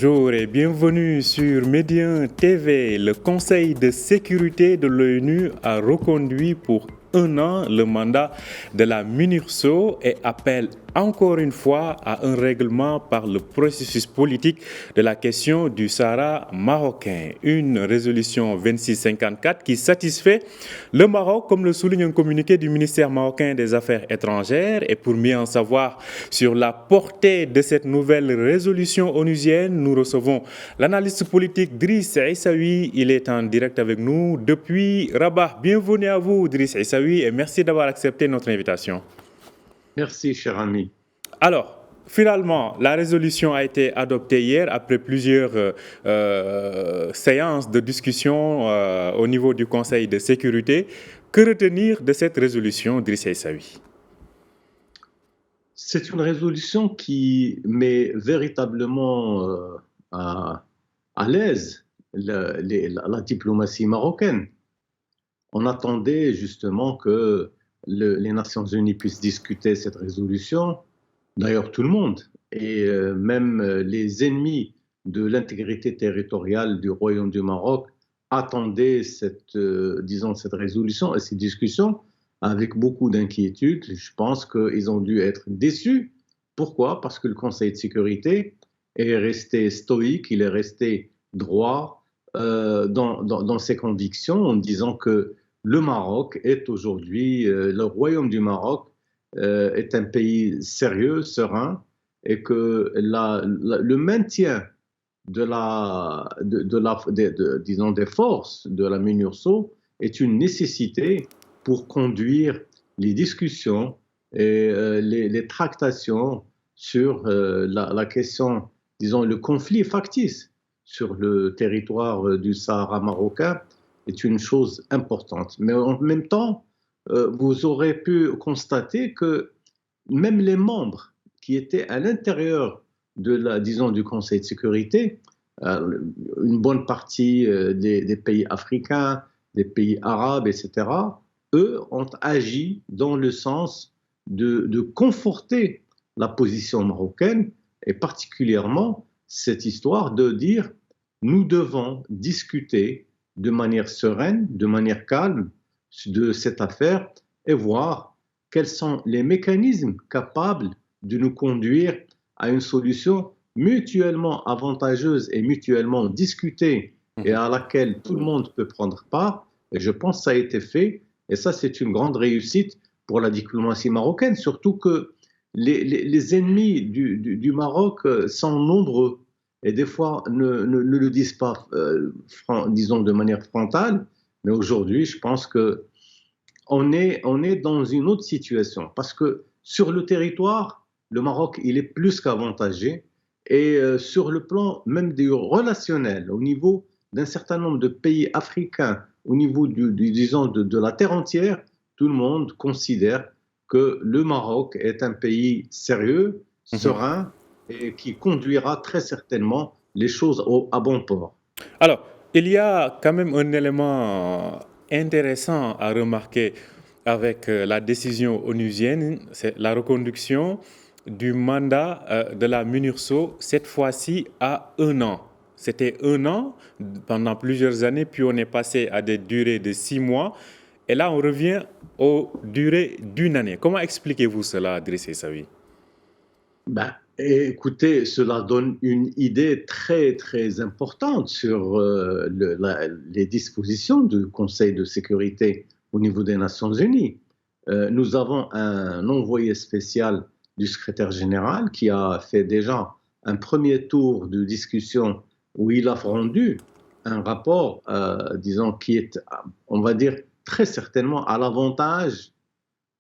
Bonjour et bienvenue sur Médien TV. Le Conseil de sécurité de l'ONU a reconduit pour un an le mandat de la MINURSO et appelle encore une fois à un règlement par le processus politique de la question du Sahara marocain. Une résolution 2654 qui satisfait le Maroc, comme le souligne un communiqué du ministère marocain des Affaires étrangères. Et pour mieux en savoir sur la portée de cette nouvelle résolution onusienne, nous recevons l'analyste politique Driss Aissaoui. Il est en direct avec nous depuis Rabat. Bienvenue à vous, Driss Aissaoui, et merci d'avoir accepté notre invitation. Merci, cher ami. Alors, finalement, la résolution a été adoptée hier après plusieurs séances de discussion au niveau du Conseil de sécurité. Que retenir de cette résolution, Driss Aissaoui? C'est une résolution qui met véritablement à l'aise la diplomatie marocaine. On attendait justement que les Nations Unies puissent discuter cette résolution, d'ailleurs tout le monde, et même les ennemis de l'intégrité territoriale du Royaume du Maroc attendaient cette résolution et ces discussions avec beaucoup d'inquiétude. Je pense qu'ils ont dû être déçus. Pourquoi? Parce que le Conseil de sécurité est resté stoïque, il est resté droit dans ses convictions en disant que le Maroc est aujourd'hui, le Royaume du Maroc est un pays sérieux, serein, et que le maintien des forces de la MINURSO est une nécessité pour conduire les discussions et les tractations sur la question, disons, le conflit factice sur le territoire du Sahara marocain est une chose importante. Mais en même temps, vous aurez pu constater que même les membres qui étaient à l'intérieur du Conseil de sécurité, une bonne partie des pays africains, des pays arabes, etc., eux ont agi dans le sens de conforter la position marocaine et particulièrement cette histoire de dire nous devons discuter de manière sereine, de manière calme de cette affaire et voir quels sont les mécanismes capables de nous conduire à une solution mutuellement avantageuse et mutuellement discutée et à laquelle tout le monde peut prendre part. Et je pense que ça a été fait. Et ça, c'est une grande réussite pour la diplomatie marocaine, surtout que les ennemis du Maroc sont nombreux et des fois ne le disent pas, disons, de manière frontale. Mais aujourd'hui, je pense qu'on est dans une autre situation parce que sur le territoire, le Maroc, il est plus qu'avantagé et sur le plan même du relationnel, au niveau d'un certain nombre de pays africains, au niveau disons, de la terre entière, tout le monde considère que le Maroc est un pays sérieux, serein et qui conduira très certainement les choses à bon port. Alors, il y a quand même un élément intéressant à remarquer avec la décision onusienne, c'est la reconduction du mandat de la MINURSO, cette fois-ci à un an. C'était un an pendant plusieurs années, puis on est passé à des durées de 6 mois. Et là, on revient aux durées d'une année. Comment expliquez-vous cela, Driss Aissaoui? Écoutez, cela donne une idée très, très importante sur les dispositions du Conseil de sécurité au niveau des Nations Unies. Nous avons un envoyé spécial du secrétaire général qui a fait déjà un premier tour de discussion où il a rendu un rapport, disons, qui est, on va dire, très certainement à l'avantage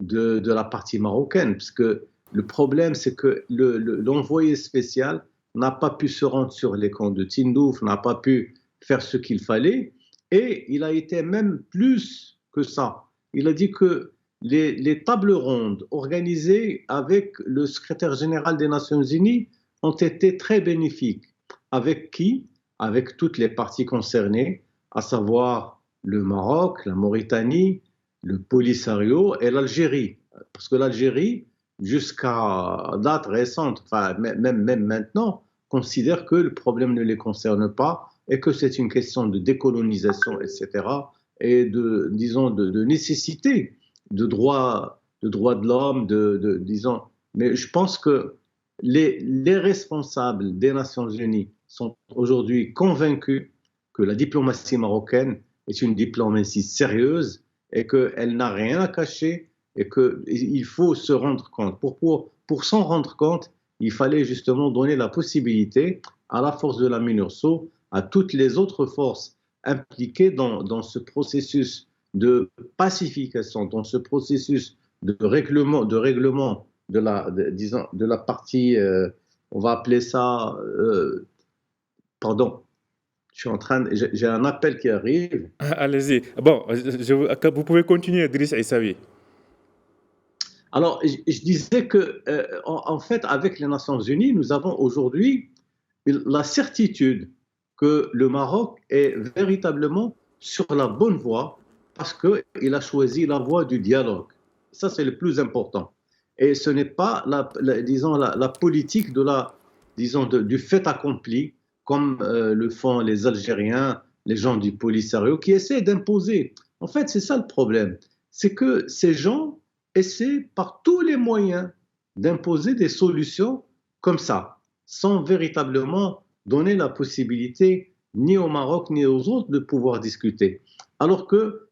de la partie marocaine, parce que le problème, c'est que l'envoyé spécial n'a pas pu se rendre sur les camps de Tindouf, n'a pas pu faire ce qu'il fallait, et il a été même plus que ça. Il a dit que les tables rondes organisées avec le secrétaire général des Nations Unies ont été très bénéfiques. Avec qui? Avec toutes les parties concernées, à savoir le Maroc, la Mauritanie, le Polisario et l'Algérie. Parce que l'Algérie, jusqu'à date récente, enfin même maintenant, considèrent que le problème ne les concerne pas et que c'est une question de décolonisation, etc., et disons, de nécessité, de droits de l'homme, disons. Mais je pense que les responsables des Nations Unies sont aujourd'hui convaincus que la diplomatie marocaine est une diplomatie sérieuse et qu'elle n'a rien à cacher et qu'il faut se rendre compte. Pour s'en rendre compte, il fallait justement donner la possibilité à la force de la MINURSO, à toutes les autres forces impliquées dans ce processus de pacification, dans ce processus de règlement de la partie, on va appeler ça, pardon, j'ai un appel qui arrive. Allez-y. Bon, vous pouvez continuer, Driss Aissaoui. Alors, je disais que, en fait, avec les Nations Unies, nous avons aujourd'hui la certitude que le Maroc est véritablement sur la bonne voie parce qu'il a choisi la voie du dialogue. Ça, c'est le plus important. Et ce n'est pas, la politique du fait accompli, comme le font les Algériens, les gens du Polisario, qui essaient d'imposer. En fait, c'est ça le problème. C'est que ces gens essaient par tous les moyens d'imposer des solutions comme ça, sans véritablement donner la possibilité ni au Maroc ni aux autres de pouvoir discuter. Alors que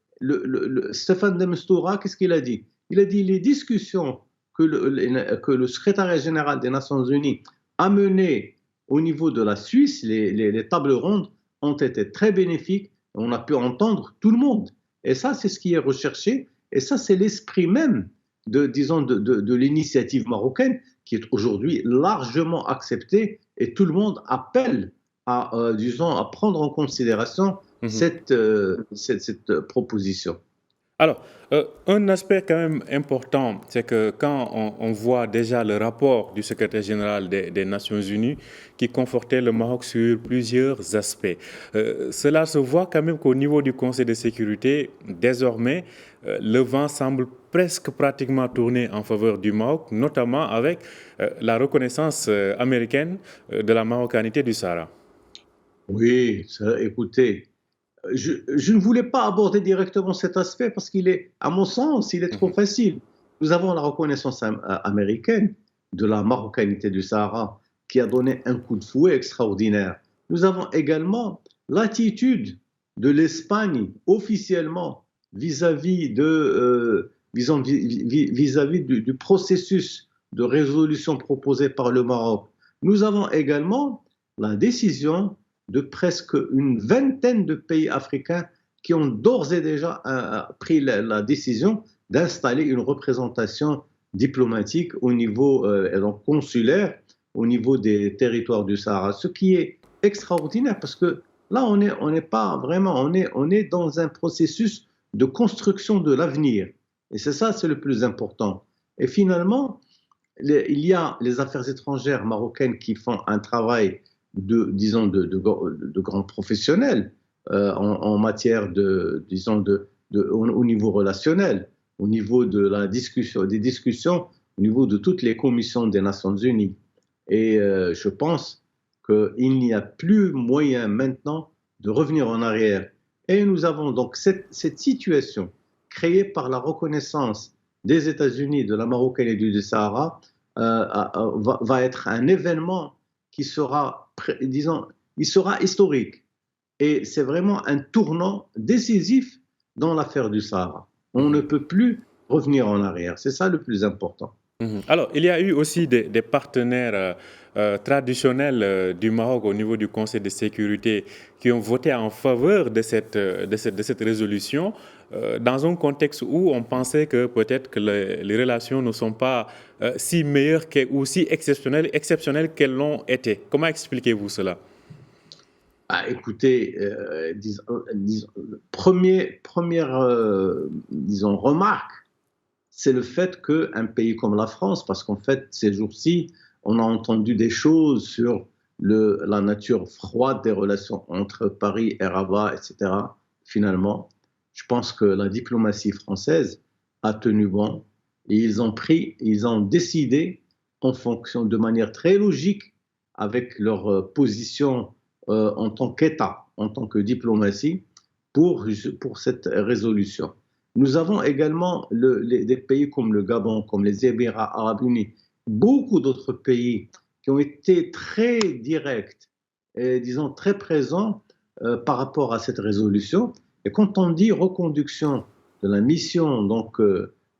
Stéphane de Mistura, qu'est-ce qu'il a dit? Il a dit les discussions que le secrétariat général des Nations Unies a menées au niveau de la Suisse, les tables rondes, ont été très bénéfiques. On a pu entendre tout le monde. Et ça, c'est ce qui est recherché. Et ça, c'est l'esprit même de l'initiative marocaine qui est aujourd'hui largement acceptée et tout le monde appelle à prendre en considération cette proposition. Alors, un aspect quand même important, c'est que quand on voit déjà le rapport du secrétaire général des Nations Unies qui confortait le Maroc sur plusieurs aspects, cela se voit quand même qu'au niveau du Conseil de sécurité, désormais, le vent semble presque pratiquement tourner en faveur du Maroc, notamment avec la reconnaissance américaine de la marocanité du Sahara. Oui, écoutez, je ne voulais pas aborder directement cet aspect parce qu'il est, à mon sens, il est trop facile. Nous avons la reconnaissance américaine de la marocanité du Sahara qui a donné un coup de fouet extraordinaire. Nous avons également l'attitude de l'Espagne officiellement vis-à-vis du processus de résolution proposé par le Maroc. Nous avons également la décision de presque une vingtaine de pays africains qui ont d'ores et déjà pris la décision d'installer une représentation diplomatique au niveau consulaire, au niveau des territoires du Sahara, ce qui est extraordinaire parce que là, on n'est pas vraiment, on est dans un processus de construction de l'avenir. Et c'est le plus important. Et finalement, il y a les affaires étrangères marocaines qui font un travail de grands professionnels en matière au niveau relationnel, au niveau des discussions, au niveau de toutes les commissions des Nations Unies. Et je pense qu'il n'y a plus moyen maintenant de revenir en arrière. Et nous avons donc cette situation créée par la reconnaissance des États-Unis, de la Marocanité du Sahara, va être un événement qui sera, il sera historique. Et c'est vraiment un tournant décisif dans l'affaire du Sahara. On ne peut plus revenir en arrière. C'est ça le plus important. Alors, il y a eu aussi des partenaires traditionnels du Maroc au niveau du Conseil de sécurité qui ont voté en faveur de cette résolution dans un contexte où on pensait que peut-être que les relations ne sont pas si meilleures ou si exceptionnelles qu'elles l'ont été. Comment expliquez-vous cela? Écoutez, première remarque, c'est le fait qu'un pays comme la France, parce qu'en fait, ces jours-ci, on a entendu des choses sur la nature froide des relations entre Paris et Rabat, etc. Finalement, je pense que la diplomatie française a tenu bon et ils ont décidé en fonction de manière très logique avec leur position en tant qu'État, en tant que diplomatie, pour cette résolution. Nous avons également des pays comme le Gabon, comme les Émirats arabes unis, beaucoup d'autres pays qui ont été très directs et, disons, très présents par rapport à cette résolution. Et quand on dit reconduction de la mission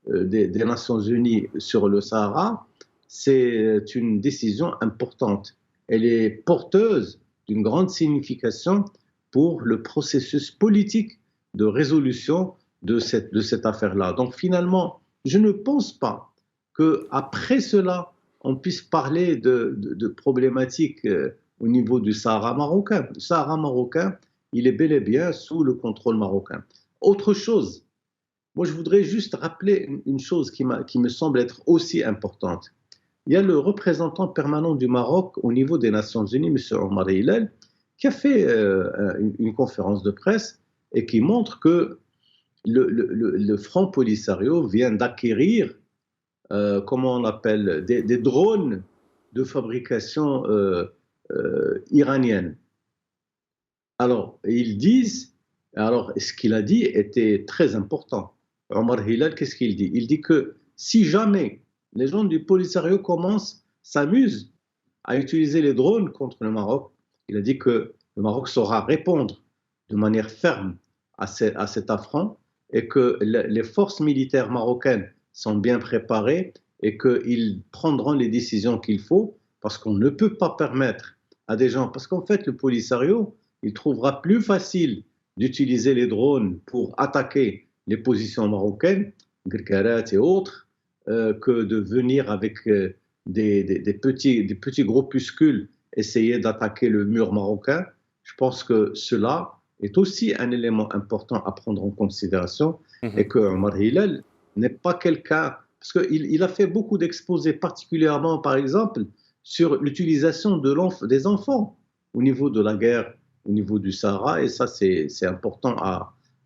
des Nations Unies sur le Sahara, c'est une décision importante. Elle est porteuse d'une grande signification pour le processus politique de résolution de cette affaire-là. Donc finalement, je ne pense pas qu'après cela, on puisse parler de problématiques au niveau du Sahara marocain. Le Sahara marocain, il est bel et bien sous le contrôle marocain. Autre chose, moi je voudrais juste rappeler une chose qui me semble être aussi importante. Il y a le représentant permanent du Maroc au niveau des Nations Unies, M. Omar Hillel, qui a fait une conférence de presse et qui montre que le Front Polisario vient d'acquérir, comment on appelle, des drones de fabrication iranienne. Alors, ils disent, alors ce qu'il a dit était très important. Omar Hillel, qu'est-ce qu'il dit? Il dit que si jamais les gens du Polisario s'amusent à utiliser les drones contre le Maroc, il a dit que le Maroc saura répondre de manière ferme à cet affront et que les forces militaires marocaines sont bien préparées et qu'ils prendront les décisions qu'il faut parce qu'on ne peut pas permettre à des gens, parce qu'en fait le Polisario, il trouvera plus facile d'utiliser les drones pour attaquer les positions marocaines, Guerkarat et autres, que de venir avec des petits groupuscules essayer d'attaquer le mur marocain. Je pense que cela est aussi un élément important à prendre en considération et que Omar Hillel n'est pas quelqu'un, parce qu'il a fait beaucoup d'exposés, particulièrement par exemple sur l'utilisation des enfants au niveau de la guerre, au niveau du Sahara, et ça c'est important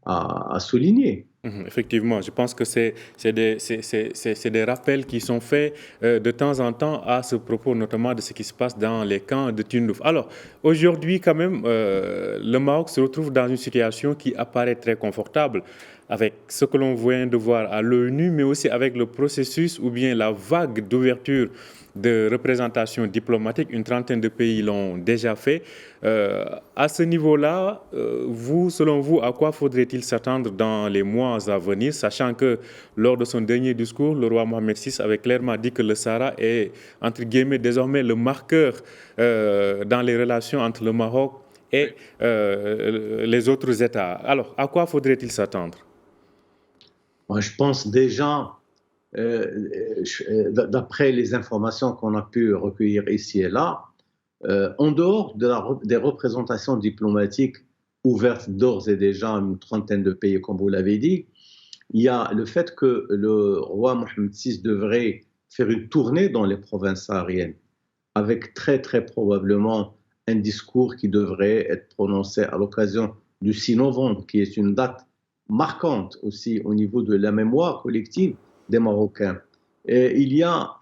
à souligner. Effectivement, je pense que c'est des rappels qui sont faits de temps en temps à ce propos, notamment de ce qui se passe dans les camps de Tindouf. Alors, aujourd'hui, quand même, le Maroc se retrouve dans une situation qui apparaît très confortable avec ce que l'on vient de voir à l'ONU, mais aussi avec le processus ou bien la vague d'ouverture de représentation diplomatique. Une trentaine de pays l'ont déjà fait. À ce niveau-là, selon vous, à quoi faudrait-il s'attendre dans les mois à venir, sachant que lors de son dernier discours, le roi Mohamed VI avait clairement dit que le Sahara est, entre guillemets, désormais le marqueur dans les relations entre le Maroc et les autres États. Alors, à quoi faudrait-il s'attendre? Moi, je pense déjà, d'après les informations qu'on a pu recueillir ici et là, en dehors des représentations diplomatiques ouvertes d'ores et déjà à une trentaine de pays, comme vous l'avez dit, il y a le fait que le roi Mohamed VI devrait faire une tournée dans les provinces sahariennes, avec très très probablement un discours qui devrait être prononcé à l'occasion du 6 novembre, qui est une date marquante aussi au niveau de la mémoire collective des Marocains. Et il y a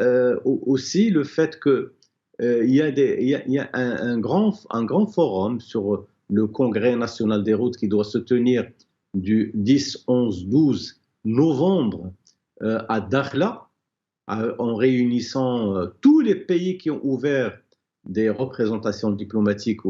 aussi le fait que il y a un grand forum sur le Congrès national des routes qui doit se tenir du 10, 11, 12 novembre à Dakhla, en réunissant tous les pays qui ont ouvert des représentations diplomatiques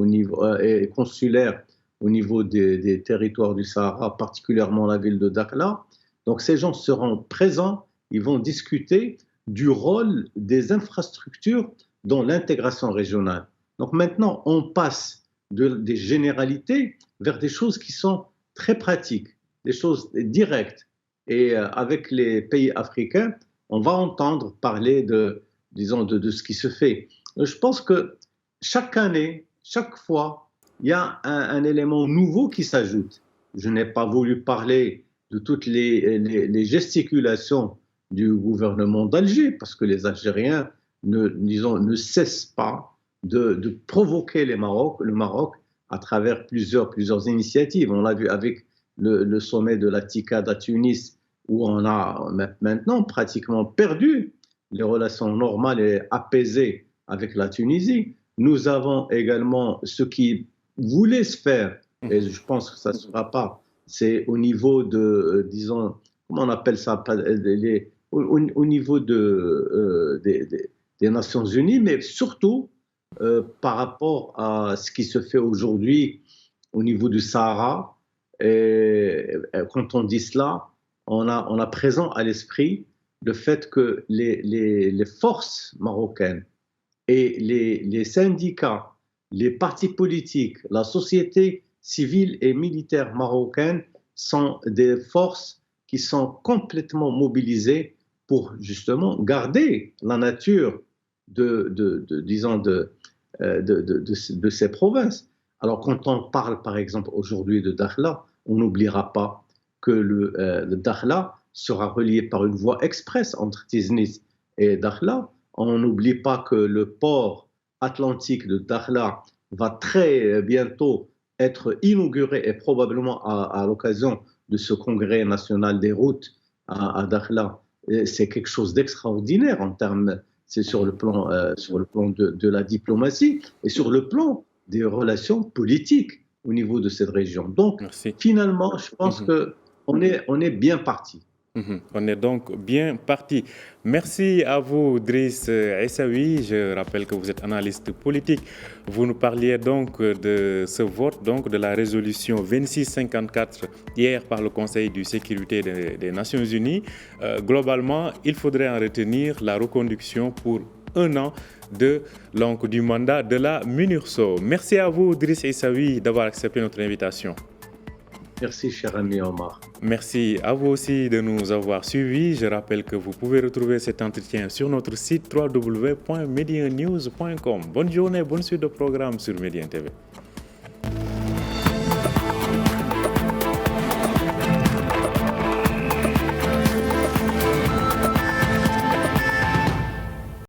et consulaires au niveau des territoires du Sahara, particulièrement la ville de Dakhla. Donc ces gens seront présents, ils vont discuter du rôle des infrastructures dans l'intégration régionale. Donc maintenant, on passe des généralités vers des choses qui sont très pratiques, des choses directes. Et avec les pays africains, on va entendre parler de ce qui se fait. Je pense que chaque année, chaque fois, il y a un élément nouveau qui s'ajoute. Je n'ai pas voulu parler de toutes les gesticulations du gouvernement d'Alger, parce que les Algériens ne cessent pas de provoquer le Maroc à travers plusieurs initiatives. On l'a vu avec le sommet de la TICAD à Tunis, où on a maintenant pratiquement perdu les relations normales et apaisées avec la Tunisie. Nous avons également ce qui voulait se faire, et je pense que ça ne se fera pas, c'est au niveau de, disons, comment on appelle ça, au niveau des Nations Unies, mais surtout par rapport à ce qui se fait aujourd'hui au niveau du Sahara. Et quand on dit cela, on a présent à l'esprit le fait que les forces marocaines et les syndicats, les partis politiques, la société civile et militaire marocaine sont des forces qui sont complètement mobilisées pour justement garder la nature disons de ces provinces. Alors quand on parle par exemple aujourd'hui de Dakhla, on n'oubliera pas que le Dakhla sera relié par une voie express entre Tiznit et Dakhla. On n'oublie pas que le port atlantique de Dakhla va très bientôt être inauguré et probablement à l'occasion de ce congrès national des routes à Dakhla. C'est quelque chose d'extraordinaire en termes, c'est sur le plan de la diplomatie et sur le plan des relations politiques au niveau de cette région. Donc, finalement, je pense qu'on est bien parti. On est donc bien parti. Merci à vous, Driss Essaoui. Je rappelle que vous êtes analyste politique. Vous nous parliez donc de ce vote, donc de la résolution 2654 hier par le Conseil de sécurité des Nations Unies. Globalement, il faudrait en retenir la reconduction pour 1 an du mandat de la MINURSO. Merci à vous, Driss Essaoui, d'avoir accepté notre invitation. Merci, cher ami Omar. Merci à vous aussi de nous avoir suivis. Je rappelle que vous pouvez retrouver cet entretien sur notre site www.medianews.com. Bonne journée, bonne suite de programme sur Médien TV.